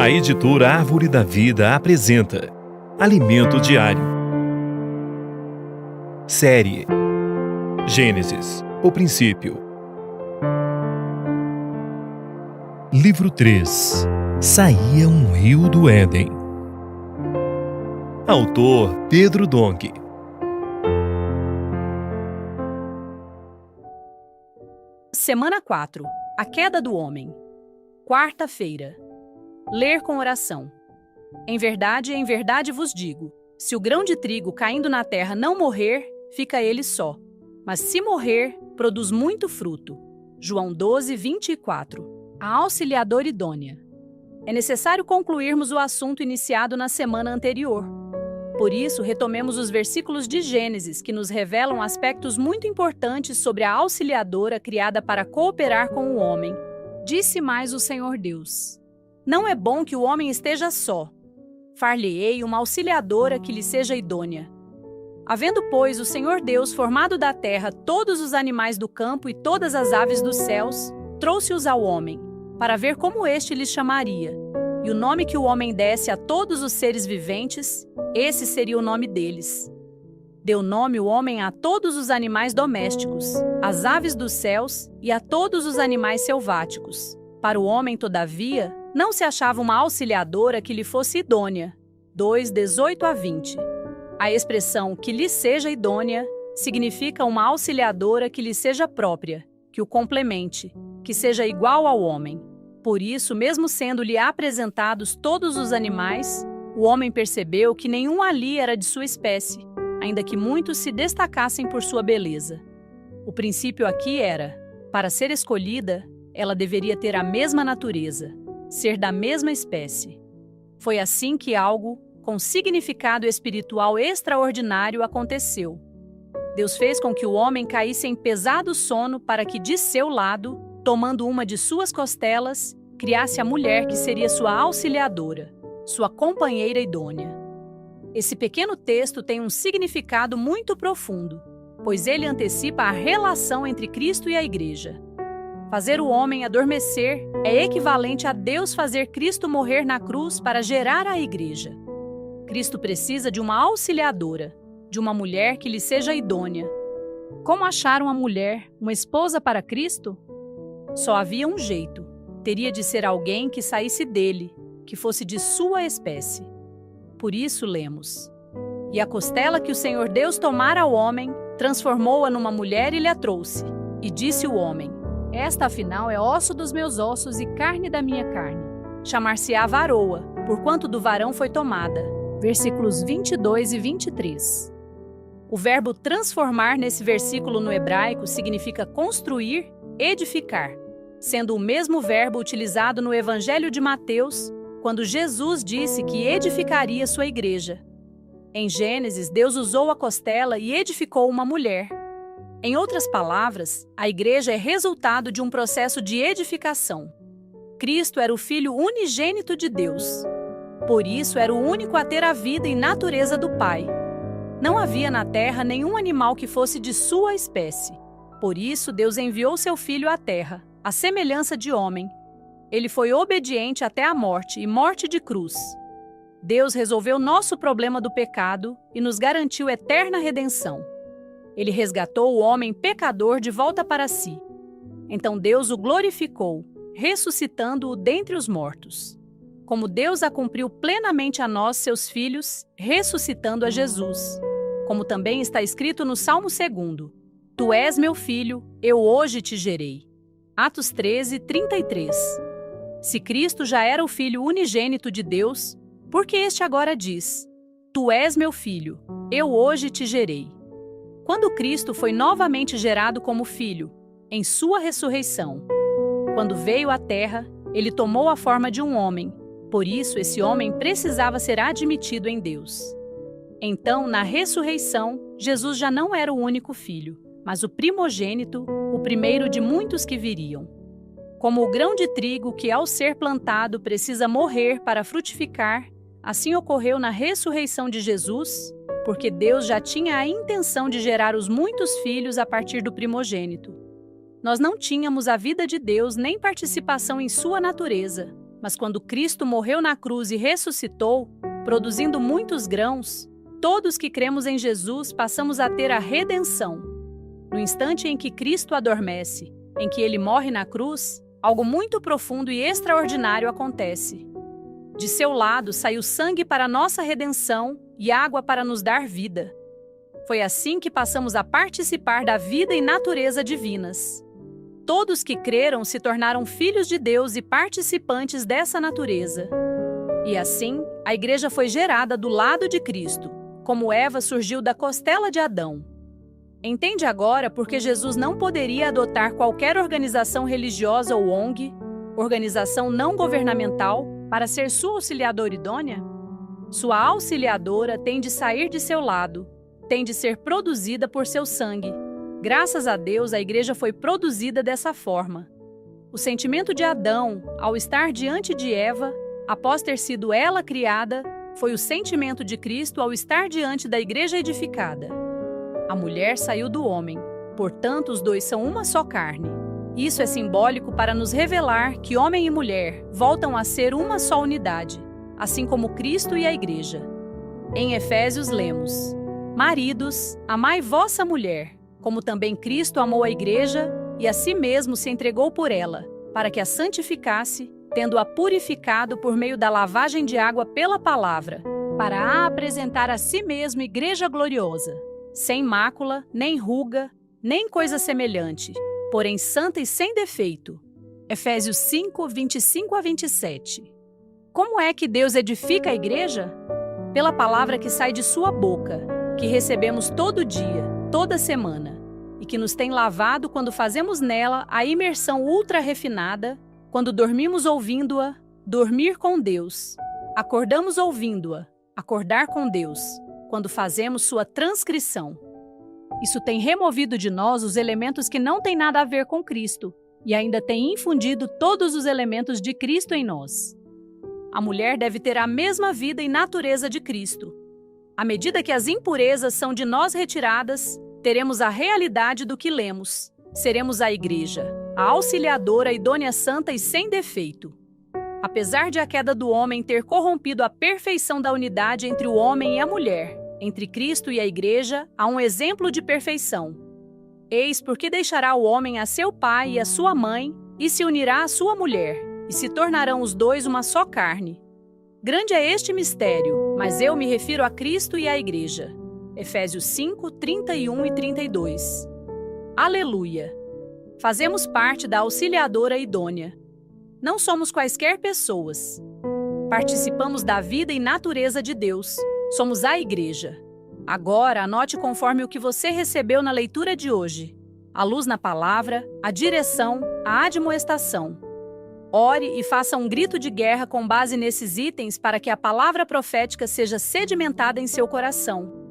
A editora Árvore da Vida apresenta Alimento Diário. Série Gênesis, o princípio. Livro 3. Saía um rio do Éden. Autor Pedro Dong. Semana 4. A queda do homem. Quarta-feira. Ler com oração. Em verdade vos digo, se o grão de trigo caindo na terra não morrer, fica ele só. Mas se morrer, produz muito fruto. João 12, 24. A auxiliadora idônea. É necessário concluirmos o assunto iniciado na semana anterior. Por isso, retomemos os versículos de Gênesis que nos revelam aspectos muito importantes sobre a auxiliadora criada para cooperar com o homem. Disse mais o Senhor Deus: não é bom que o homem esteja só. Far-lhe-ei uma auxiliadora que lhe seja idônea. Havendo, pois, o Senhor Deus formado da terra todos os animais do campo e todas as aves dos céus, trouxe-os ao homem, para ver como este lhes chamaria. E o nome que o homem desse a todos os seres viventes, esse seria o nome deles. Deu nome o homem a todos os animais domésticos, às aves dos céus e a todos os animais selváticos. Para o homem, todavia, não se achava uma auxiliadora que lhe fosse idônea. 2, 18 a 20. A expressão que lhe seja idônea significa uma auxiliadora que lhe seja própria, que o complemente, que seja igual ao homem. Por isso, mesmo sendo-lhe apresentados todos os animais, o homem percebeu que nenhum ali era de sua espécie, ainda que muitos se destacassem por sua beleza. O princípio aqui era: para ser escolhida, ela deveria ter a mesma natureza, ser da mesma espécie. Foi assim que algo com significado espiritual extraordinário aconteceu. Deus fez com que o homem caísse em pesado sono para que, de seu lado, tomando uma de suas costelas, criasse a mulher que seria sua auxiliadora, sua companheira idônea. Esse pequeno texto tem um significado muito profundo, pois ele antecipa a relação entre Cristo e a Igreja. Fazer o homem adormecer é equivalente a Deus fazer Cristo morrer na cruz para gerar a Igreja. Cristo precisa de uma auxiliadora, de uma mulher que lhe seja idônea. Como achar uma mulher, uma esposa para Cristo? Só havia um jeito. Teria de ser alguém que saísse dele, que fosse de sua espécie. Por isso lemos: e a costela que o Senhor Deus tomara ao homem, transformou-a numa mulher e lhe a trouxe. E disse o homem: esta, afinal, é osso dos meus ossos e carne da minha carne. Chamar-se-á varoa, porquanto do varão foi tomada. Versículos 22 e 23. O verbo transformar nesse versículo no hebraico significa construir, edificar, sendo o mesmo verbo utilizado no Evangelho de Mateus, quando Jesus disse que edificaria sua igreja. Em Gênesis, Deus usou a costela e edificou uma mulher. Em outras palavras, a igreja é resultado de um processo de edificação. Cristo era o Filho unigênito de Deus. Por isso, era o único a ter a vida e natureza do Pai. Não havia na terra nenhum animal que fosse de sua espécie. Por isso, Deus enviou seu Filho à terra, à semelhança de homem. Ele foi obediente até a morte, e morte de cruz. Deus resolveu nosso problema do pecado e nos garantiu eterna redenção. Ele resgatou o homem pecador de volta para si. Então Deus o glorificou, ressuscitando-o dentre os mortos. Como Deus a cumpriu plenamente a nós, seus filhos, ressuscitando a Jesus. Como também está escrito no Salmo 2: Tu és meu filho, eu hoje te gerei. Atos 13, 33. Se Cristo já era o Filho unigênito de Deus, por que este agora diz: Tu és meu filho, eu hoje te gerei? Quando Cristo foi novamente gerado como Filho, em sua ressurreição, quando veio à terra, ele tomou a forma de um homem. Por isso, esse homem precisava ser admitido em Deus. Então, na ressurreição, Jesus já não era o único filho, mas o primogênito, o primeiro de muitos que viriam. Como o grão de trigo que, ao ser plantado, precisa morrer para frutificar, assim ocorreu na ressurreição de Jesus, porque Deus já tinha a intenção de gerar os muitos filhos a partir do primogênito. Nós não tínhamos a vida de Deus nem participação em sua natureza, Mas quando Cristo morreu na cruz e ressuscitou, produzindo muitos grãos, todos que cremos em Jesus passamos a ter a redenção. No instante em que Cristo adormece, em que ele morre na cruz, algo muito profundo e extraordinário acontece. De seu lado saiu sangue para nossa redenção e água para nos dar vida. Foi assim que passamos a participar da vida e natureza divinas. Todos que creram se tornaram filhos de Deus e participantes dessa natureza. E assim, a igreja foi gerada do lado de Cristo, como Eva surgiu da costela de Adão. Entende agora por que Jesus não poderia adotar qualquer organização religiosa ou ONG, organização não governamental, para ser sua auxiliadora idônea? Sua auxiliadora tem de sair de seu lado, tem de ser produzida por seu sangue. Graças a Deus, a igreja foi produzida dessa forma. O sentimento de Adão, ao estar diante de Eva, após ter sido ela criada, foi o sentimento de Cristo ao estar diante da igreja edificada. A mulher saiu do homem, portanto, os dois são uma só carne. Isso é simbólico para nos revelar que homem e mulher voltam a ser uma só unidade, assim como Cristo e a igreja. Em Efésios lemos: Maridos, amai vossa mulher, como também Cristo amou a igreja e a si mesmo se entregou por ela, para que a santificasse, tendo-a purificado por meio da lavagem de água pela palavra, para a apresentar a si mesmo igreja gloriosa, sem mácula, nem ruga, nem coisa semelhante, porém santa e sem defeito. Efésios 5, 25 a 27. Como é que Deus edifica a igreja? Pela palavra que sai de sua boca, que recebemos todo dia, toda semana, e que nos tem lavado quando fazemos nela a imersão ultra refinada, quando dormimos ouvindo-a, dormir com Deus. Acordamos ouvindo-a, acordar com Deus, quando fazemos sua transcrição. Isso tem removido de nós os elementos que não têm nada a ver com Cristo e ainda tem infundido todos os elementos de Cristo em nós. A mulher deve ter a mesma vida e natureza de Cristo. À medida que as impurezas são de nós retiradas, teremos a realidade do que lemos. Seremos a igreja, a auxiliadora idônea santa e sem defeito. Apesar de a queda do homem ter corrompido a perfeição da unidade entre o homem e a mulher, entre Cristo e a igreja, há um exemplo de perfeição. Eis porque deixará o homem a seu pai e a sua mãe, e se unirá à sua mulher, e se tornarão os dois uma só carne. Grande é este mistério, mas eu me refiro a Cristo e à igreja. Efésios 5, 31 e 32. Aleluia! Fazemos parte da auxiliadora idônea. Não somos quaisquer pessoas. Participamos da vida e natureza de Deus. Somos a igreja. Agora, anote conforme o que você recebeu na leitura de hoje: a luz na palavra, a direção, a admoestação. Ore e faça um grito de guerra com base nesses itens para que a palavra profética seja sedimentada em seu coração.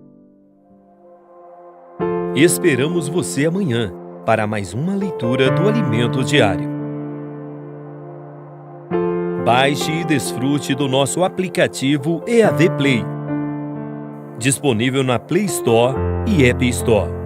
Esperamos você amanhã para mais uma leitura do Alimento Diário. Baixe e desfrute do nosso aplicativo EAD Play, disponível na Play Store e App Store.